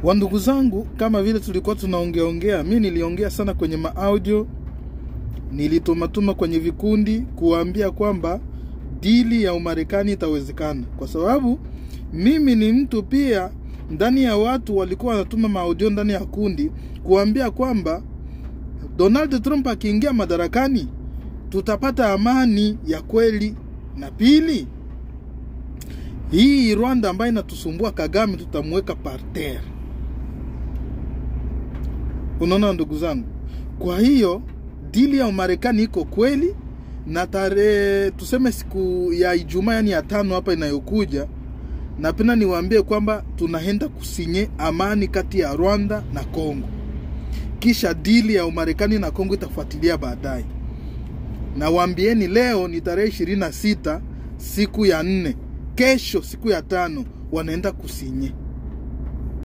Wandugu zangu, kama vile tulikuwa tunaongea, mimi niliongea sana kwenye audio, nilitumatuma kwenye vikundi kuambia kwamba dili ya Umarekani itawezekana. Kwa sababu mimi ni mtu pia ndani ya watu walikuwa wanatuma audio ndani ya kundi kuambia kwamba Donald Trump akiingia madarakani tutapata amani ya kweli. Na pili, hii Rwanda ambayo inatusumbua Kagame tutamweka parterre. Unaona ndugu zangu? Kwa hiyo dili ya Umarekani iko kweli, na tarehe tuseme siku ya Ijumaa, yani ya 5 hapa inayokuja, napenda niwaambie kwamba tunaenda kusinye amani kati ya Rwanda na Kongo. Kisha dili ya Umarekani na Kongo itafuatilia baadaye. Na waambieni leo ni tarehe 26 siku ya 4. Kesho siku ya 5 wanaenda kusinye.